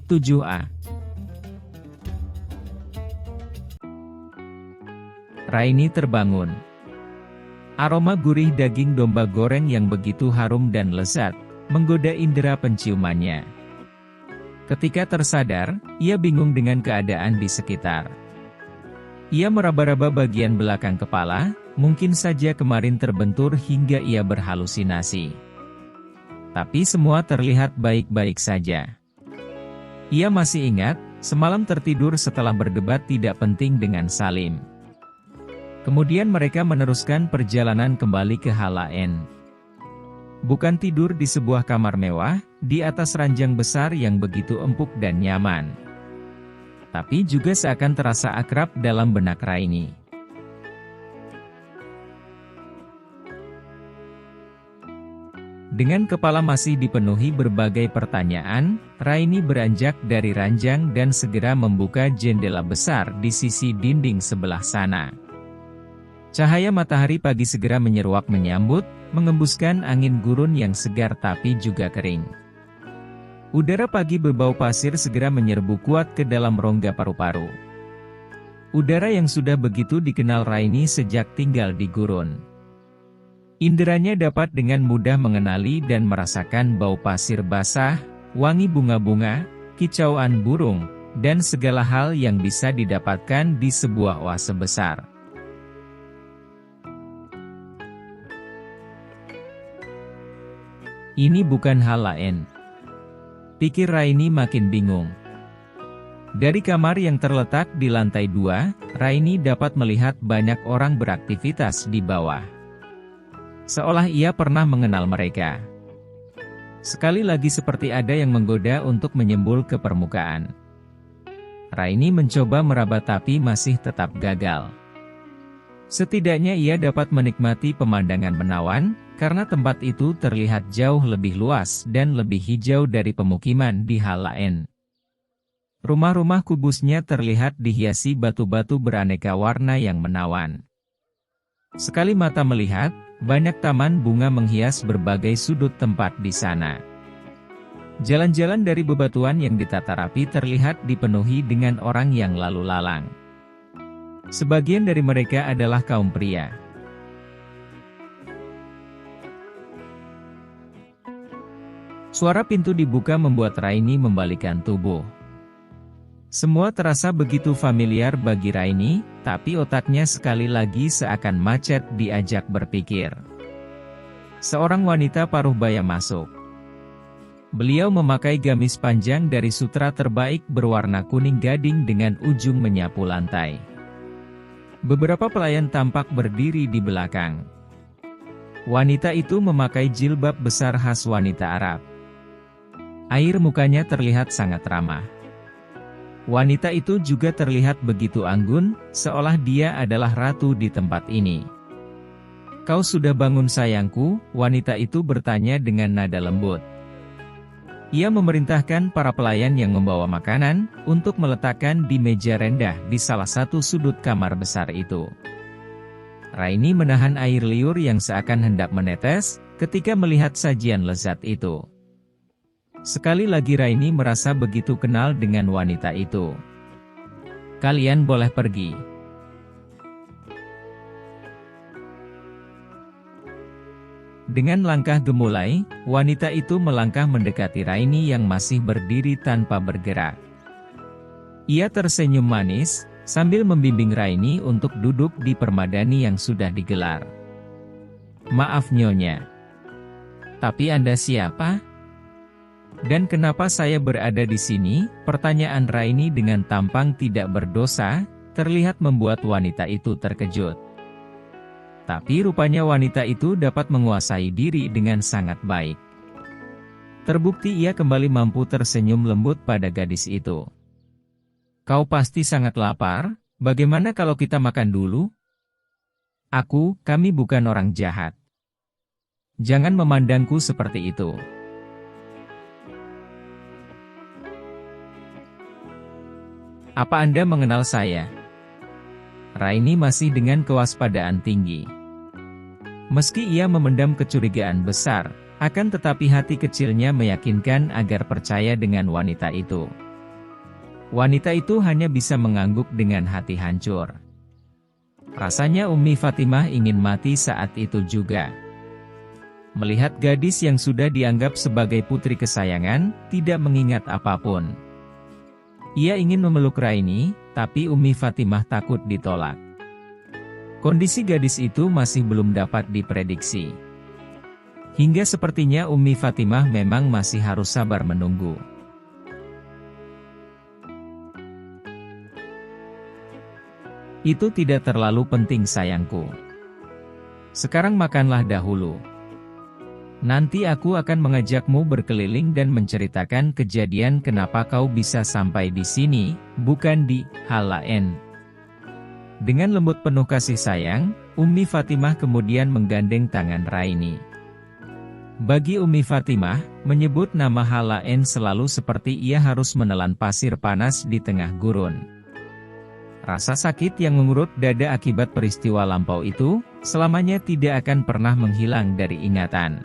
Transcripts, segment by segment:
Bab 7a. Raini terbangun. Aroma gurih daging domba goreng yang begitu harum dan lezat, menggoda indera penciumannya. Ketika tersadar, ia bingung dengan keadaan di sekitar. Ia meraba-raba bagian belakang kepala, mungkin saja kemarin terbentur hingga ia berhalusinasi. Tapi semua terlihat baik-baik saja. Ia masih ingat, semalam tertidur setelah berdebat tidak penting dengan Salim. Kemudian mereka meneruskan perjalanan kembali ke Halaen. Bukan tidur di sebuah kamar mewah, di atas ranjang besar yang begitu empuk dan nyaman. Tapi juga seakan terasa akrab dalam benak Raini. Dengan kepala masih dipenuhi berbagai pertanyaan, Raini beranjak dari ranjang dan segera membuka jendela besar di sisi dinding sebelah sana. Cahaya matahari pagi segera menyeruak menyambut, mengembuskan angin gurun yang segar tapi juga kering. Udara pagi berbau pasir segera menyerbu kuat ke dalam rongga paru-paru. Udara yang sudah begitu dikenal Raini sejak tinggal di gurun. Inderanya dapat dengan mudah mengenali dan merasakan bau pasir basah, wangi bunga-bunga, kicauan burung, dan segala hal yang bisa didapatkan di sebuah oase besar. Ini bukan Halaen. Pikir Raini makin bingung. Dari kamar yang terletak di lantai 2, Raini dapat melihat banyak orang beraktivitas di bawah. Seolah ia pernah mengenal mereka. Sekali lagi seperti ada yang menggoda untuk menyembul ke permukaan. Raini mencoba meraba tapi masih tetap gagal. Setidaknya ia dapat menikmati pemandangan menawan, karena tempat itu terlihat jauh lebih luas dan lebih hijau dari pemukiman di Halaen. Rumah-rumah kubusnya terlihat dihiasi batu-batu beraneka warna yang menawan. Sekali mata melihat, banyak taman bunga menghias berbagai sudut tempat di sana. Jalan-jalan dari bebatuan yang ditata rapi terlihat dipenuhi dengan orang yang lalu lalang. Sebagian dari mereka adalah kaum pria. Suara pintu dibuka membuat Raini membalikkan tubuh. Semua terasa begitu familiar bagi Raini, tapi otaknya sekali lagi seakan macet diajak berpikir. Seorang wanita paruh baya masuk. Beliau memakai gamis panjang dari sutra terbaik berwarna kuning gading dengan ujung menyapu lantai. Beberapa pelayan tampak berdiri di belakang. Wanita itu memakai jilbab besar khas wanita Arab. Air mukanya terlihat sangat ramah. Wanita itu juga terlihat begitu anggun, seolah dia adalah ratu di tempat ini. "Kau sudah bangun sayangku?" wanita itu bertanya dengan nada lembut. Ia memerintahkan para pelayan yang membawa makanan, untuk meletakkan di meja rendah di salah satu sudut kamar besar itu. Raini menahan air liur yang seakan hendak menetes, ketika melihat sajian lezat itu. Sekali lagi Raini merasa begitu kenal dengan wanita itu. "Kalian boleh pergi." Dengan langkah gemulai, wanita itu melangkah mendekati Raini yang masih berdiri tanpa bergerak. Ia tersenyum manis, sambil membimbing Raini untuk duduk di permadani yang sudah digelar. "Maaf Nyonya. Tapi Anda siapa? Dan kenapa saya berada di sini?" Pertanyaan Raini dengan tampang tidak berdosa, terlihat membuat wanita itu terkejut. Tapi rupanya wanita itu dapat menguasai diri dengan sangat baik. Terbukti ia kembali mampu tersenyum lembut pada gadis itu. "Kau pasti sangat lapar, bagaimana kalau kita makan dulu?" Kami bukan orang jahat. Jangan memandangku seperti itu." "Apa Anda mengenal saya?" Raini masih dengan kewaspadaan tinggi. Meski ia memendam kecurigaan besar, akan tetapi hati kecilnya meyakinkan agar percaya dengan wanita itu. Wanita itu hanya bisa mengangguk dengan hati hancur. Rasanya Ummi Fatimah ingin mati saat itu juga. Melihat gadis yang sudah dianggap sebagai putri kesayangan, tidak mengingat apapun. Ia ingin memeluk Raini, tapi Ummi Fatimah takut ditolak. Kondisi gadis itu masih belum dapat diprediksi. Hingga sepertinya Ummi Fatimah memang masih harus sabar menunggu. Itu tidak terlalu penting sayangku. Sekarang makanlah dahulu. Nanti aku akan mengajakmu berkeliling dan menceritakan kejadian kenapa kau bisa sampai di sini, bukan di hal lain. Dengan lembut penuh kasih sayang, Ummi Fatimah kemudian menggandeng tangan Raini. Bagi Ummi Fatimah, menyebut nama Halaen selalu seperti ia harus menelan pasir panas di tengah gurun. Rasa sakit yang mengurut dada akibat peristiwa lampau itu, selamanya tidak akan pernah menghilang dari ingatan.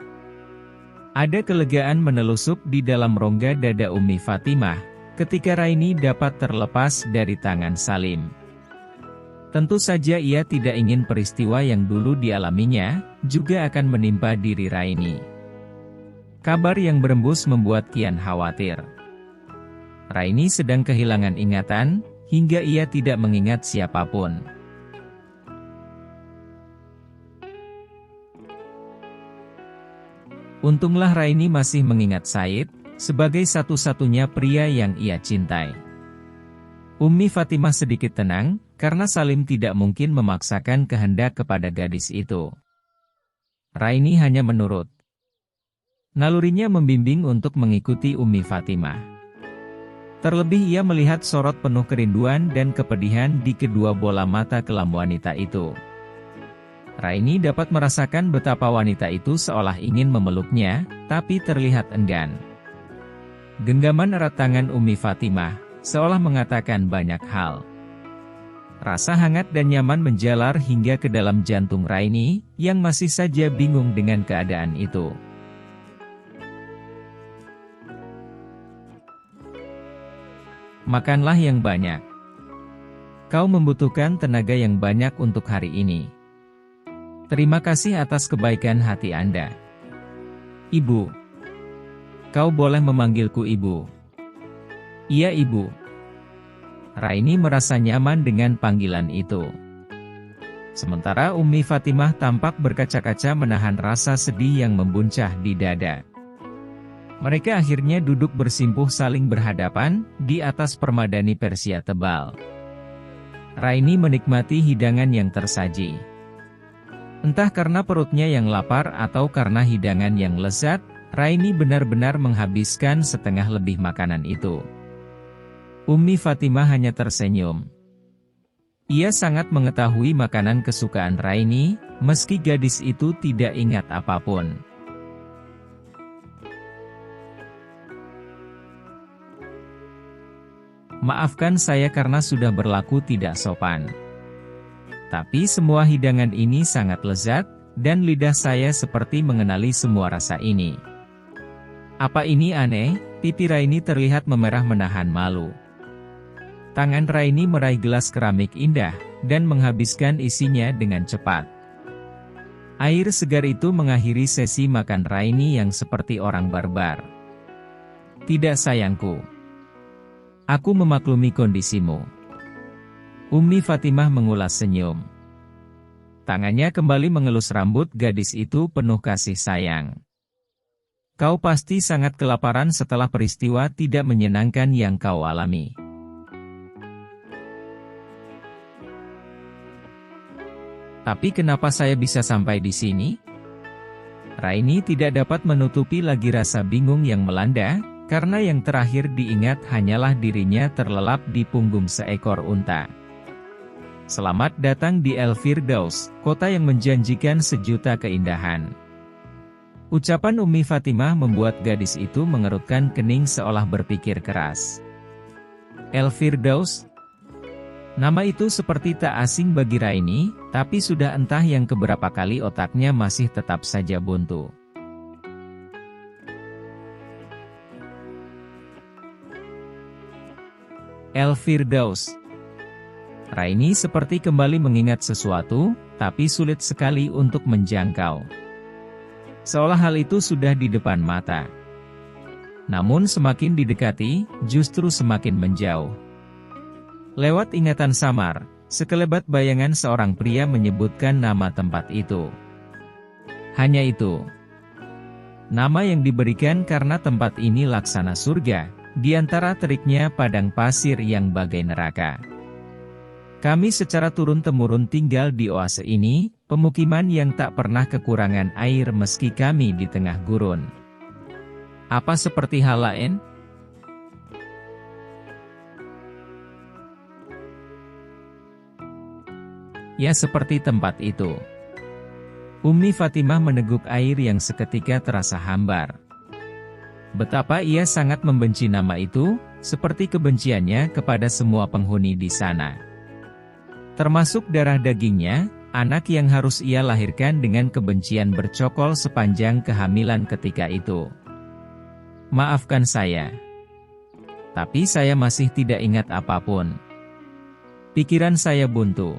Ada kelegaan menelusup di dalam rongga dada Ummi Fatimah, ketika Raini dapat terlepas dari tangan Salim. Tentu saja ia tidak ingin peristiwa yang dulu dialaminya, juga akan menimpa diri Raini. Kabar yang berembus membuat kian khawatir. Raini sedang kehilangan ingatan, hingga ia tidak mengingat siapapun. Untunglah Raini masih mengingat Said, sebagai satu-satunya pria yang ia cintai. Ummi Fatimah sedikit tenang, karena Salim tidak mungkin memaksakan kehendak kepada gadis itu. Raini hanya menurut. Nalurinya membimbing untuk mengikuti Ummi Fatimah. Terlebih ia melihat sorot penuh kerinduan dan kepedihan di kedua bola mata kelam wanita itu. Raini dapat merasakan betapa wanita itu seolah ingin memeluknya, tapi terlihat enggan. Genggaman erat tangan Ummi Fatimah, seolah mengatakan banyak hal. Rasa hangat dan nyaman menjalar hingga ke dalam jantung Raini, yang masih saja bingung dengan keadaan itu. Makanlah yang banyak. Kau membutuhkan tenaga yang banyak untuk hari ini. Terima kasih atas kebaikan hati Anda. Ibu. Kau boleh memanggilku Ibu. Iya Ibu. Raini merasa nyaman dengan panggilan itu. Sementara Ummi Fatimah tampak berkaca-kaca menahan rasa sedih yang membuncah di dada. Mereka akhirnya duduk bersimpuh saling berhadapan, di atas permadani Persia tebal. Raini menikmati hidangan yang tersaji. Entah karena perutnya yang lapar atau karena hidangan yang lezat, Raini benar-benar menghabiskan setengah lebih makanan itu. Ummi Fatimah hanya tersenyum. Ia sangat mengetahui makanan kesukaan Raini, meski gadis itu tidak ingat apapun. Maafkan saya karena sudah berlaku tidak sopan. Tapi semua hidangan ini sangat lezat, dan lidah saya seperti mengenali semua rasa ini. Apa ini aneh? Pipi Raini terlihat memerah menahan malu. Tangan Raini meraih gelas keramik indah, dan menghabiskan isinya dengan cepat. Air segar itu mengakhiri sesi makan Raini yang seperti orang barbar. Tidak sayangku. Aku memaklumi kondisimu. Ummi Fatimah mengulas senyum. Tangannya kembali mengelus rambut gadis itu penuh kasih sayang. Kau pasti sangat kelaparan setelah peristiwa tidak menyenangkan yang kau alami. Tapi kenapa saya bisa sampai di sini? Raini tidak dapat menutupi lagi rasa bingung yang melanda, karena yang terakhir diingat hanyalah dirinya terlelap di punggung seekor unta. Selamat datang di El Firdaus, kota yang menjanjikan sejuta keindahan. Ucapan Ummi Fatimah membuat gadis itu mengerutkan kening seolah berpikir keras. El Firdaus? Nama itu seperti tak asing bagi Raini, tapi sudah entah yang keberapa kali otaknya masih tetap saja buntu. El-Firdaus. Raini seperti kembali mengingat sesuatu, tapi sulit sekali untuk menjangkau. Seolah hal itu sudah di depan mata. Namun semakin didekati, justru semakin menjauh. Lewat ingatan samar, sekelebat bayangan seorang pria menyebutkan nama tempat itu. Hanya itu. Nama yang diberikan karena tempat ini laksana surga, di antara teriknya padang pasir yang bagai neraka. Kami secara turun-temurun tinggal di oase ini, pemukiman yang tak pernah kekurangan air meski kami di tengah gurun. Apa seperti hal lain? Ya, seperti tempat itu. Ummi Fatimah meneguk air yang seketika terasa hambar. Betapa ia sangat membenci nama itu, seperti kebenciannya kepada semua penghuni di sana. Termasuk darah dagingnya, anak yang harus ia lahirkan dengan kebencian bercokol sepanjang kehamilan ketika itu. Maafkan saya. Tapi saya masih tidak ingat apapun. Pikiran saya buntu.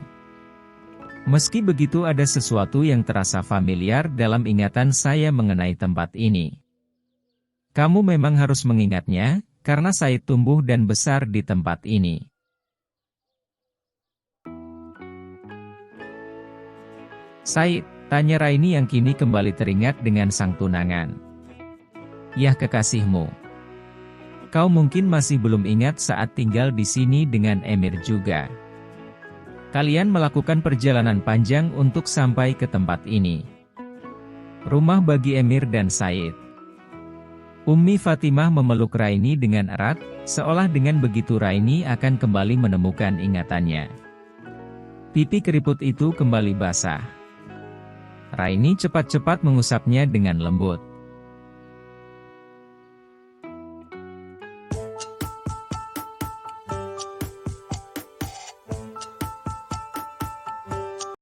Meski begitu ada sesuatu yang terasa familiar dalam ingatan saya mengenai tempat ini. Kamu memang harus mengingatnya, karena saya tumbuh dan besar di tempat ini. Said, tanya Raini yang kini kembali teringat dengan sang tunangan. Yah, kekasihmu. Kau mungkin masih belum ingat saat tinggal di sini dengan Emir juga. Kalian melakukan perjalanan panjang untuk sampai ke tempat ini. Rumah bagi Emir dan Said. Ummi Fatimah memeluk Raini dengan erat, seolah dengan begitu Raini akan kembali menemukan ingatannya. Pipi keriput itu kembali basah. Raini cepat-cepat mengusapnya dengan lembut.